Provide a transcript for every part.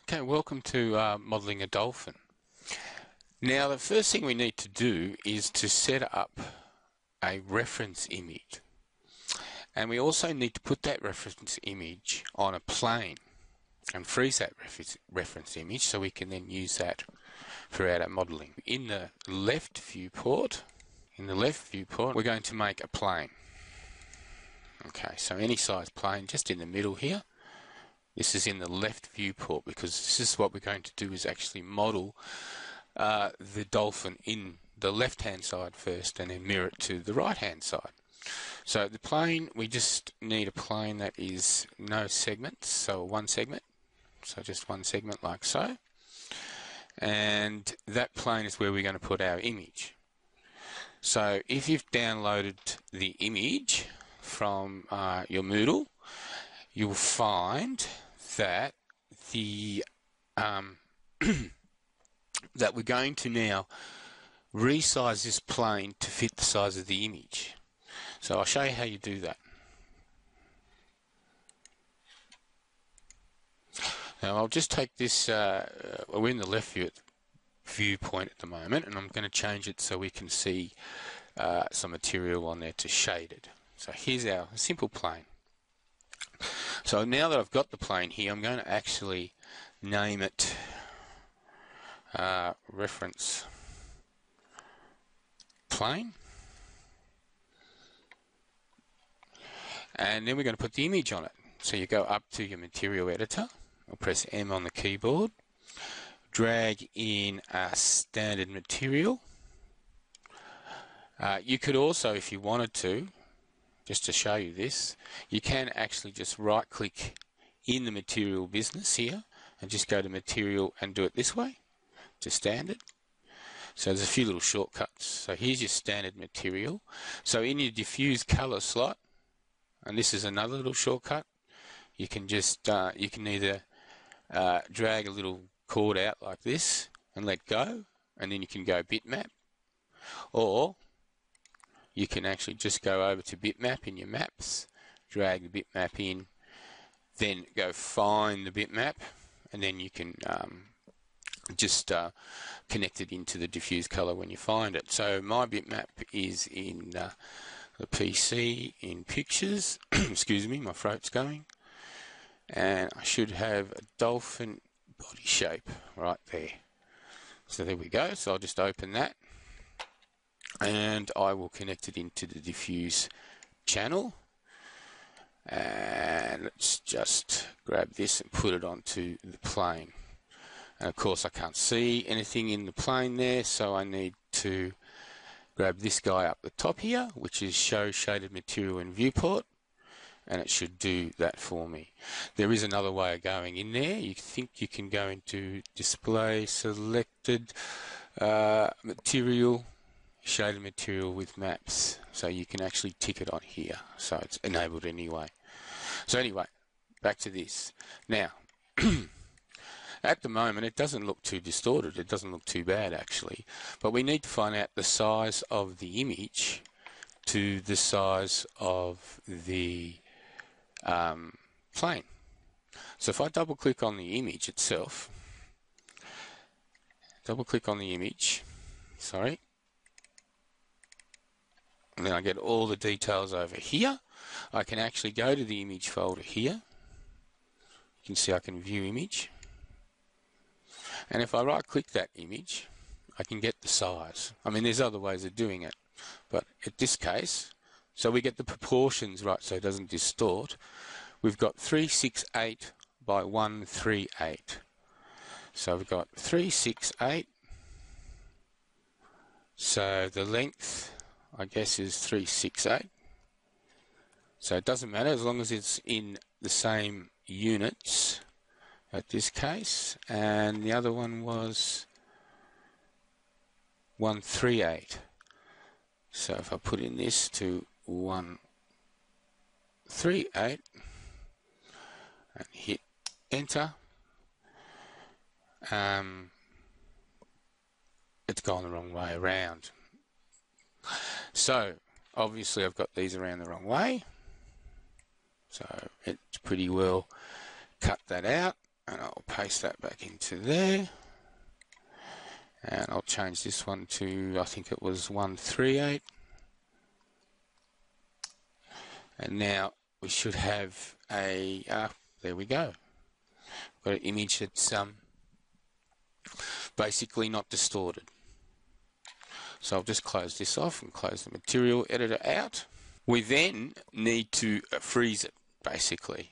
Okay, welcome to modelling a dolphin. Now the first thing we need to do is to set up a reference image, and we also need to put that reference image on a plane and freeze that reference image so we can then use that throughout our modelling. In the left viewport, we're going to make a plane. Okay, so any size plane just in the middle here. This is in the left viewport because this is what we're going to do, is actually model the dolphin in the left hand side first and then mirror it to the right hand side. So the plane, we just need a plane that is no segments, so one segment, so just one segment like so, and that plane is where we're going to put our image. So if you've downloaded the image from your Moodle, you'll find that the that we're going to now resize this plane to fit the size of the image. So I'll show you how you do that. Now I'll just take this, we're in the left viewpoint at the moment, and I'm going to change it so we can see some material on there to shaded. So here's our simple plane. So now that I've got the plane here, I'm going to actually name it reference plane, and then we're going to put the image on it. So you go up to your material editor, or press M on the keyboard, drag in a standard material. You could also, if you wanted to, just to show you this, you can actually just right click in the material business here and just go to material and do it this way to standard. So there's a few little shortcuts. So here's your standard material. So in your diffuse color slot, and this is another little shortcut, you can just you can either drag a little chord out like this and let go, and then you can go bitmap, or you can actually just go over to bitmap in your maps, drag the bitmap in, then go find the bitmap, and then you can just connect it into the diffuse color when you find it. So my bitmap is in the PC in pictures. Excuse me, my throat's going. And I should have a dolphin body shape right there. So there we go. So I'll just open that, and I will connect it into the diffuse channel, and let's just grab this and put it onto the plane. And of course I can't see anything in the plane there, so I need to grab this guy up the top here, which is show shaded material in viewport, and it should do that for me. There is another way of going in there. You think you can go into display selected material, shaded material with maps, so you can actually tick it on here, so it's enabled anyway. So anyway, back to this. Now at the moment it doesn't look too distorted, it doesn't look too bad actually, but we need to find out the size of the image to the size of the plane. So if I double click on the image itself, sorry, and then I get all the details over here. I can actually go to the image folder here. You can see I can view image, and if I right click that image, I can get the size. I mean, there's other ways of doing it, but in this case, so we get the proportions right so it doesn't distort. We've got 368 by 138. So we've got 368, so the length I guess is 368. So it doesn't matter as long as it's in the same units at this case, and the other one was 138. So if I put in this to 138 and hit enter, it's gone the wrong way around. So obviously I've got these around the wrong way, so it's pretty well cut that out. and I'll paste that back into there, and I'll change this one to, I think it was 138, and now we should have a, there we go, got an image that's basically not distorted. So I'll just close this off and close the material editor out. We then need to freeze it, basically.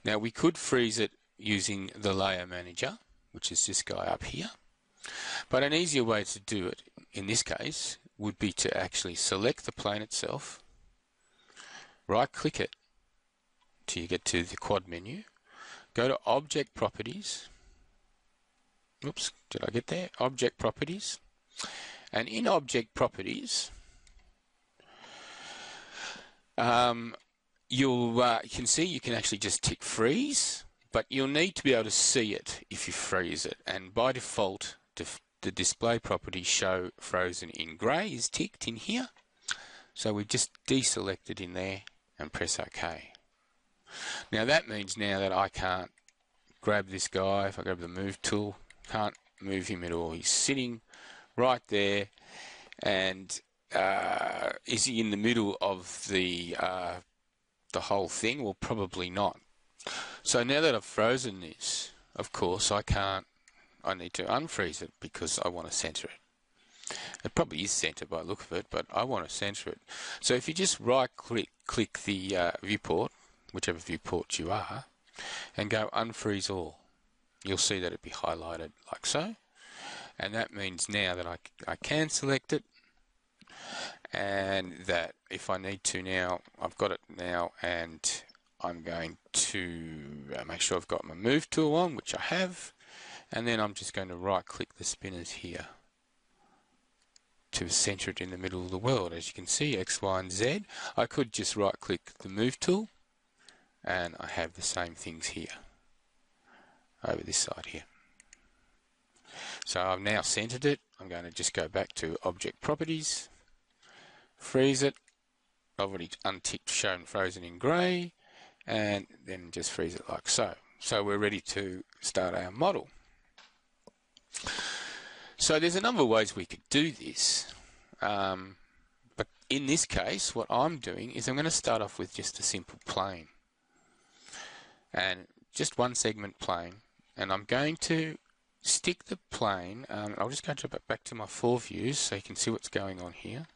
Now we could freeze it using the layer manager, which is this guy up here, but an easier way to do it in this case would be to actually select the plane itself, right click it till you get to the quad menu, go to Object Properties, oops, did I get there? Object Properties, and in Object Properties you can see you can actually just tick freeze, but you'll need to be able to see it if you freeze it, and by default the display properties show frozen in grey is ticked in here, so we just deselect it in there and press OK. Now that means now that I can't grab this guy. If I grab the move tool, can't move him at all. He's sitting right there, and is he in the middle of the whole thing? Well, probably not. So now that I've frozen this, of course I need to unfreeze it because I want to center it. It probably is centered by the look of it, but I want to center it. So if you just right click the viewport, whichever viewport you are, and go unfreeze all, you'll see that it be highlighted like so, and that means now that I can select it, and that if I need to now, I've got it now, and I'm going to make sure I've got my move tool on, which I have, and then I'm just going to right click the spinners here to center it in the middle of the world. As you can see, X, Y and Z. I could just right click the move tool, and I have the same things here over this side here. So I've now centered it. I'm going to just go back to Object Properties, freeze it. I've already unticked shown frozen in grey, and then just freeze it like so. So we're ready to start our model. So there's a number of ways we could do this, but in this case what I'm doing is I'm going to start off with just a simple plane, and just one segment plane, and I'm going to stick the plane, I'll just go back to my foreviews so you can see what's going on here.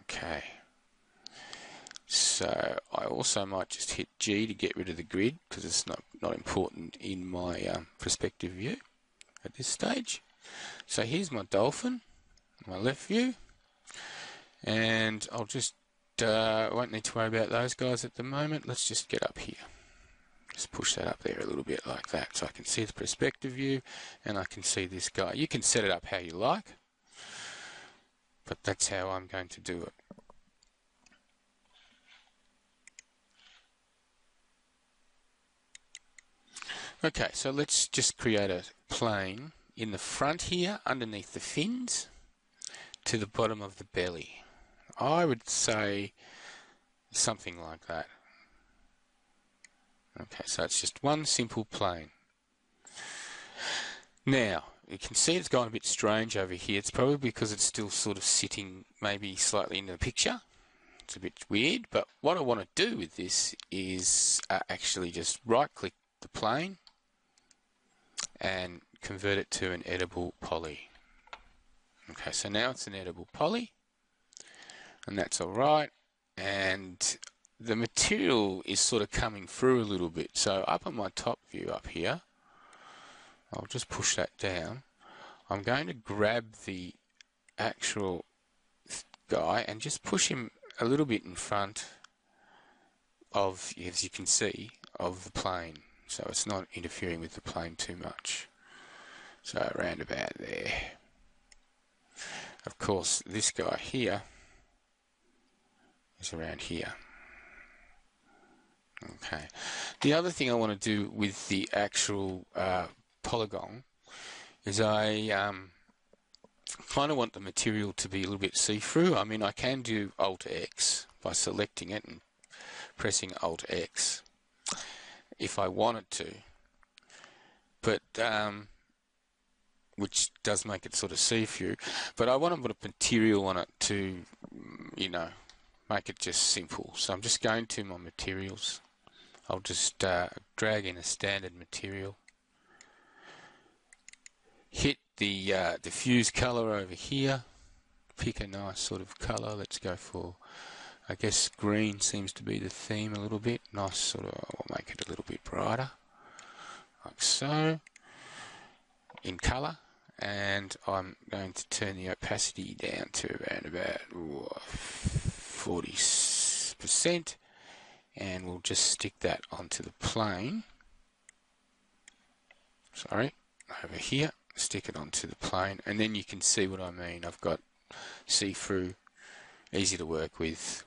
Okay, so I also might just hit G to get rid of the grid because it's not important in my perspective view at this stage. So here's my dolphin, my left view, and I'll just won't need to worry about those guys at the moment. Let's just get up here. Just push that up there a little bit like that so I can see the perspective view and I can see this guy. You can set it up how you like, but that's how I'm going to do it. Okay, so let's just create a plane in the front here underneath the fins to the bottom of the belly. I would say something like that. Okay, so it's just one simple plane. Now, you can see it's gone a bit strange over here. It's probably because it's still sort of sitting maybe slightly into the picture. It's a bit weird, but what I want to do with this is actually just right-click the plane and convert it to an editable poly. Okay, so now it's an editable poly, and that's alright, and the material is sort of coming through a little bit. So up on my top view up here, I'll just push that down. I'm going to grab the actual guy and just push him a little bit in front of, as you can see, of the plane, so it's not interfering with the plane too much. So around about there. Of course, this guy here is around here. Okay. The other thing I want to do with the actual polygon is I kind of want the material to be a little bit see-through. I mean, I can do Alt X by selecting it and pressing Alt X if I wanted to, but which does make it sort of see-through, but I want to put a material on it to, you know, make it just simple. So I'm just going to my materials. I'll just drag in a standard material, hit the diffuse color over here, pick a nice sort of color. Let's go for, I guess green seems to be the theme a little bit. Nice sort of, I'll make it a little bit brighter, like so, in color. And I'm going to turn the opacity down to around about 40%, and we'll just stick that onto the plane. Sorry, over here, stick it onto the plane, and then you can see what I mean. I've got see-through, easy to work with,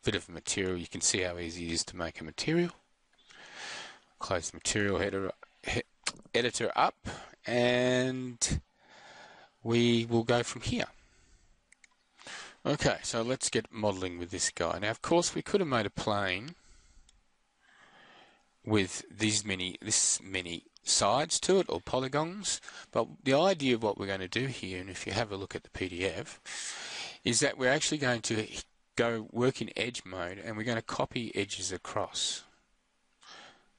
bit of a material. You can see how easy it is to make a material. Close the material editor up, and we will go from here. Okay, so let's get modelling with this guy. Now, of course, we could have made a plane with this many sides to it, or polygons, but the idea of what we're going to do here, and if you have a look at the PDF, is that we're actually going to go work in edge mode, and we're going to copy edges across.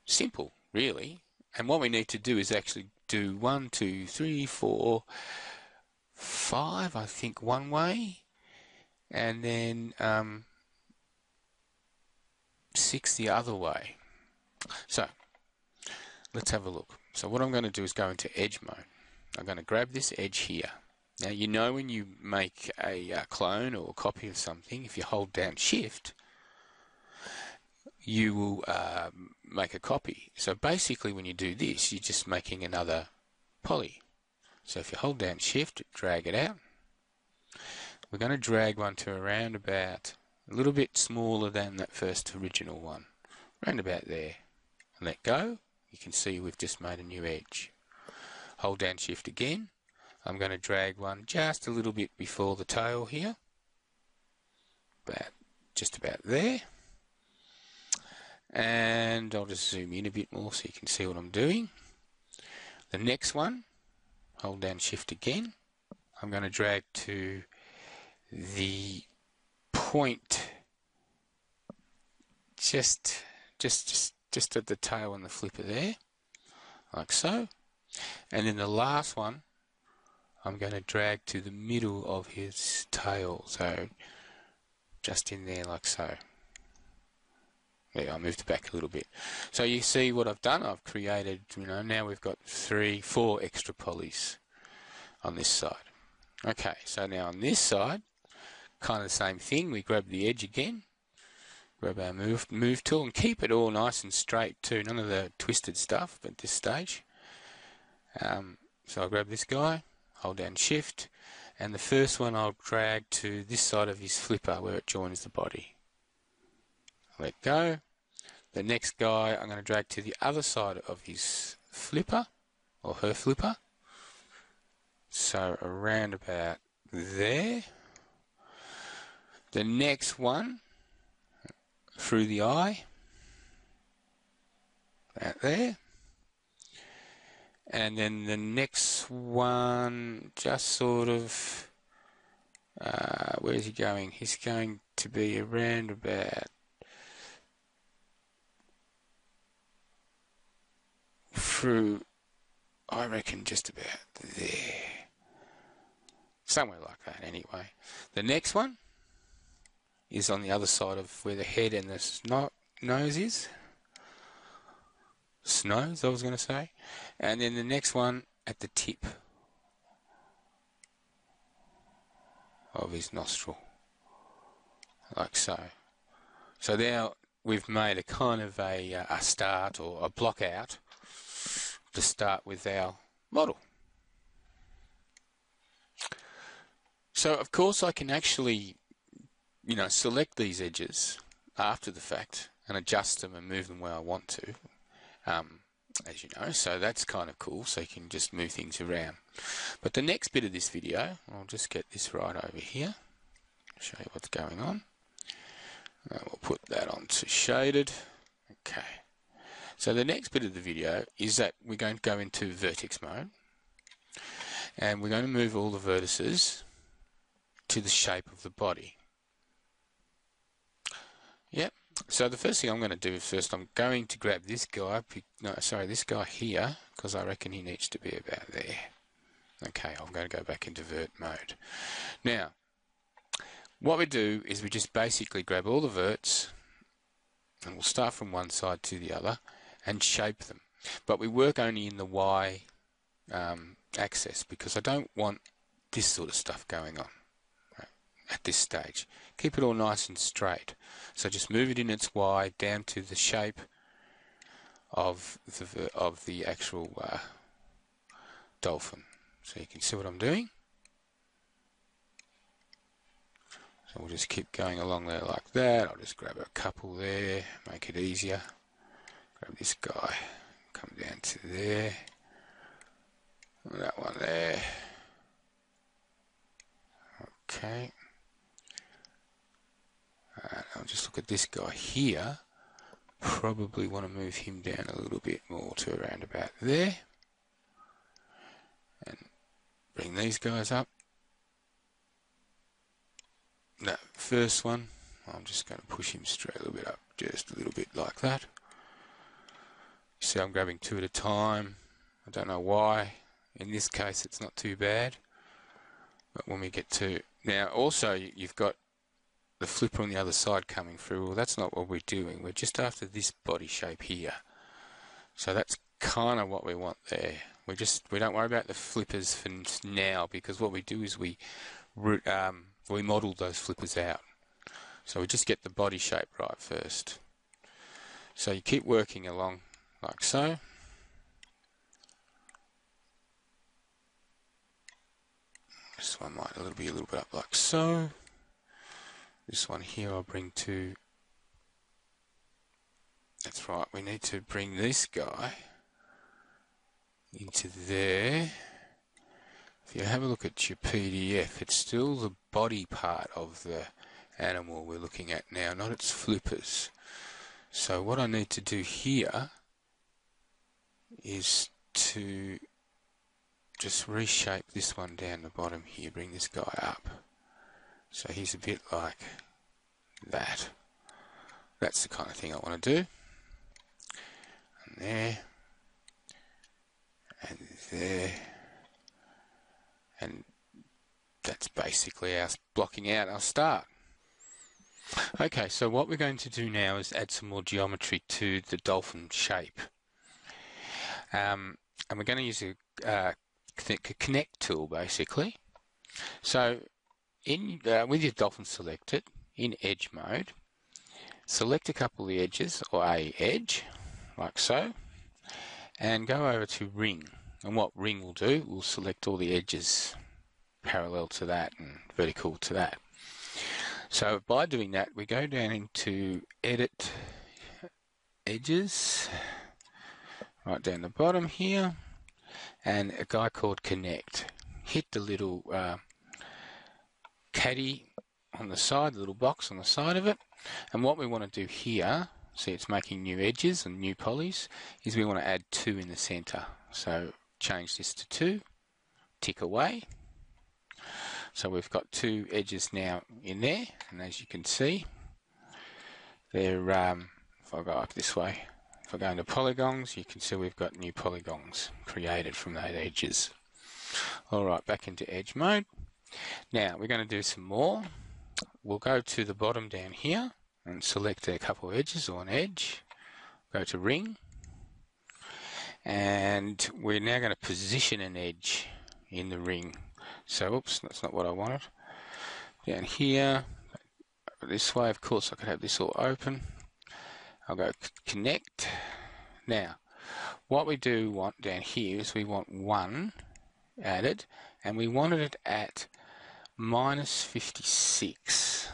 Simple, really. And what we need to do is actually do 1, 2, 3, 4, 5, I think, one way, and then 6 the other way. So let's have a look. So what I'm going to do is go into edge mode. I'm going to grab this edge here. Now, you know, when you make a clone or a copy of something, if you hold down Shift, you will make a copy. So basically when you do this, you're just making another poly. So if you hold down Shift, drag it out. We're going to drag one to around about a little bit smaller than that first original one. Around about there. And let go. You can see we've just made a new edge. Hold down Shift again. I'm going to drag one just a little bit before the tail here. Just about there. And I'll just zoom in a bit more so you can see what I'm doing. The next one, hold down Shift again. I'm going to drag to the point just at the tail and the flipper there, like so. And then the last one, I'm going to drag to the middle of his tail, so just in there like so. Yeah, I moved it back a little bit. So you see what I've done? I've created, you know, now we've got 3, 4 extra polys on this side. Okay, so now on this side, kind of the same thing. We grab the edge again, grab our move tool, and keep it all nice and straight too. None of the twisted stuff at this stage. So I'll grab this guy, hold down Shift, and the first one I'll drag to this side of his flipper where it joins the body. Let go. The next guy I'm going to drag to the other side of his flipper, or her flipper. So around about there. The next one through the eye, about there. And then the next one just sort of, where is he going? He's going to be around about through, I reckon, just about there. Somewhere like that anyway. The next one is on the other side of where the head and the nose is. Snows, I was going to say. And then the next one at the tip of his nostril, like so. So now we've made a kind of a start, or a block out to start with our model. So of course I can actually, you know, select these edges after the fact and adjust them and move them where I want to. As you know, so that's kind of cool, so you can just move things around. But the next bit of this video, I'll just get this right over here, show you what's going on. We'll put that onto also shaded. Okay. So the next bit of the video is that we're going to go into vertex mode, and we're going to move all the vertices to the shape of the body. Yep. So the first thing I'm going to do is first I'm going to grab this guy, this guy here, because I reckon he needs to be about there. Okay, I'm going to go back into vert mode. Now, what we do is we just basically grab all the verts, and we'll start from one side to the other and shape them. But we work only in the Y axis, because I don't want this sort of stuff going on at this stage. Keep it all nice and straight. So just move it in its Y down to the shape of the actual dolphin. So you can see what I'm doing. So we'll just keep going along there like that. I'll just grab a couple there, make it easier. Grab this guy, come down to there. That one there. Okay. I'll just look at this guy here. Probably want to move him down a little bit more to around about there. And bring these guys up. That first one, I'm just going to push him straight a little bit up, just a little bit like that. You see I'm grabbing two at a time. I don't know why. In this case it's not too bad. But when we get to... Now also you've got the flipper on the other side coming through. Well, that's not what we're doing. We're just after this body shape here. So that's kind of what we want there. We don't worry about the flippers for now, because what we do is we model those flippers out. So we just get the body shape right first. So you keep working along like so. This one might be a little bit up like so. This one here I'll bring to... That's right, we need to bring this guy into there. If you have a look at your PDF, it's still the body part of the animal we're looking at now, not its flippers. So what I need to do here is to just reshape this one down the bottom here, bring this guy up. So he's a bit like that. That's the kind of thing I want to do. And there. And there. And that's basically our blocking out our start. Okay, so what we're going to do now is add some more geometry to the dolphin shape. And we're going to use a connect tool basically. So with your dolphin selected, in edge mode, select a couple of the edges, or a edge, like so, and go over to ring. And what ring will do, we'll select all the edges parallel to that and vertical to that. So by doing that, we go down into edit edges, right down the bottom here, and a guy called connect. Hit the little caddy on the side, the little box on the side of it, and what we want to do here, see it's making new edges and new polys, is we want to add 2 in the center. So change this to 2, tick away. So we've got 2 edges now in there, and as you can see, they're, if I go up this way, if I go into polygons, you can see we've got new polygons created from those edges. Alright, back into edge mode. Now we're going to do some more. We'll go to the bottom down here and select a couple of edges or an edge. Go to ring. And we're now going to position an edge in the ring. So, oops, that's not what I wanted. Down here, this way, of course, I could have this all open. I'll go connect. Now, what we do want down here is we want 1 added, and we wanted it at -56.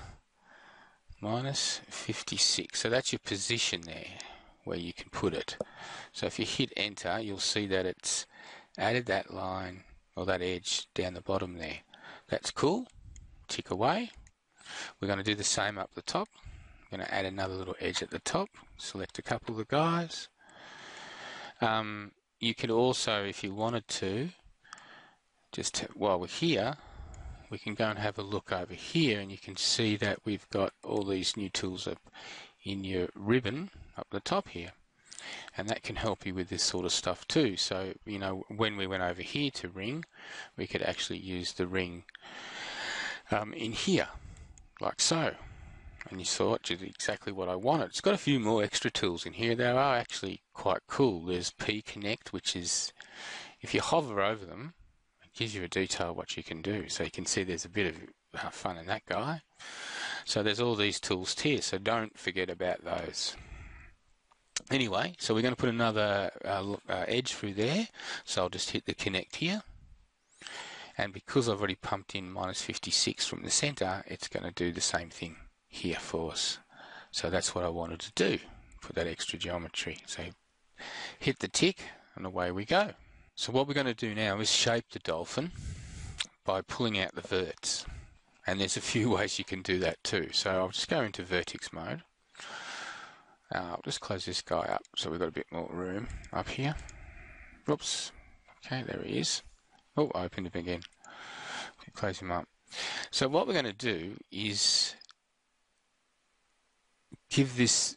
-56. So that's your position there, where you can put it. So if you hit enter, you'll see that it's added that line or that edge down the bottom there. That's cool. Tick away. We're going to do the same up the top. I'm going to add another little edge at the top, select a couple of the guys. You could also, if you wanted to, just while we're here, we can go and have a look over here, and you can see that we've got all these new tools up in your ribbon up the top here, and that can help you with this sort of stuff too. So, you know, when we went over here to ring, we could actually use the ring in here, like so. And you saw it did exactly what I wanted. It's got a few more extra tools in here. They are actually quite cool. There's P Connect, which is, if you hover over them, it gives you a detail what you can do. So you can see there's a bit of fun in that guy. So there's all these tools here, so don't forget about those. Anyway, so we're going to put another edge through there. So I'll just hit the connect here. And because I've already pumped in -56 from the center, it's going to do the same thing here for us. So that's what I wanted to do, put that extra geometry. So hit the tick and away we go. So what we're going to do now is shape the dolphin by pulling out the verts, and there's a few ways you can do that too. So I'll just go into vertex mode. I'll just close this guy up so we've got a bit more room up here. Oops. Okay, there he is. Oh, I opened him again. Close him up. So what we're going to do is give this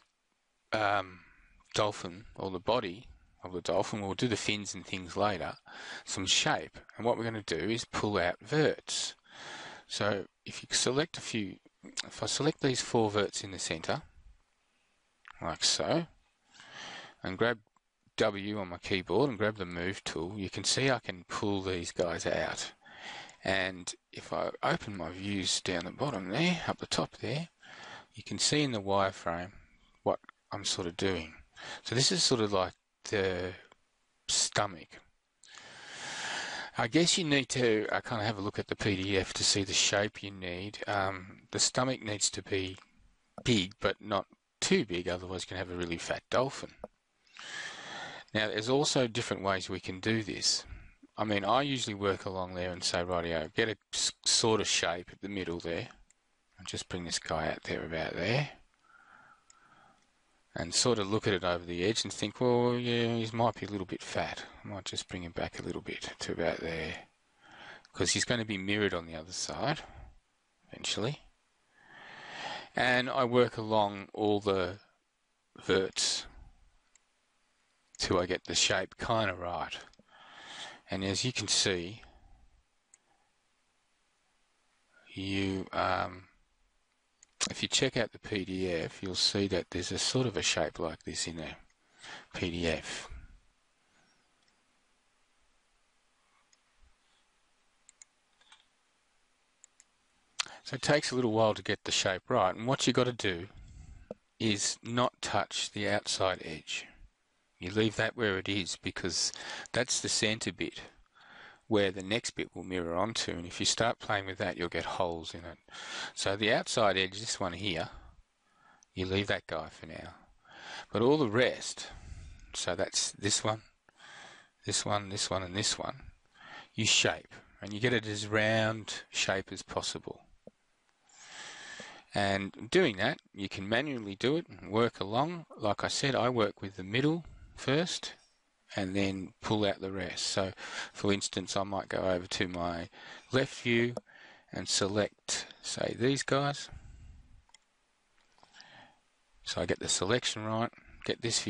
dolphin, or the body of the dolphin, we'll do the fins and things later, some shape. And what we're going to do is pull out verts. So if you select a few, if I select these 4 verts in the center, like so, and grab W on my keyboard and grab the move tool, you can see I can pull these guys out. And if I open my views down the bottom there, up the top there, you can see in the wireframe what I'm sort of doing. So this is sort of like the stomach. I guess you need to kind of have a look at the PDF to see the shape you need. The stomach needs to be big, but not too big, otherwise you can have a really fat dolphin. Now there's also different ways we can do this. I mean, I usually work along there and say, rightio, get a sort of shape at the middle there. And just bring this guy out there about there. And sort of look at it over the edge and think, well, yeah, he might be a little bit fat. I might just bring him back a little bit to about there. Because he's going to be mirrored on the other side, eventually. And I work along all the verts till I get the shape kind of right. And as you can see, if you check out the PDF, you'll see that there's a sort of a shape like this in the PDF. So it takes a little while to get the shape right, and what you've got to do is not touch the outside edge. You leave that where it is, because that's the center bit where the next bit will mirror onto, and if you start playing with that, you'll get holes in it. So the outside edge, this one here, you leave that guy for now. But all the rest, so that's this one, this one, this one, and this one, you shape, and you get it as round shape as possible. And doing that, you can manually do it and work along. Like I said, I work with the middle first and then pull out the rest. So for instance, I might go over to my left view and select, say, these guys. So I get the selection right, get this view.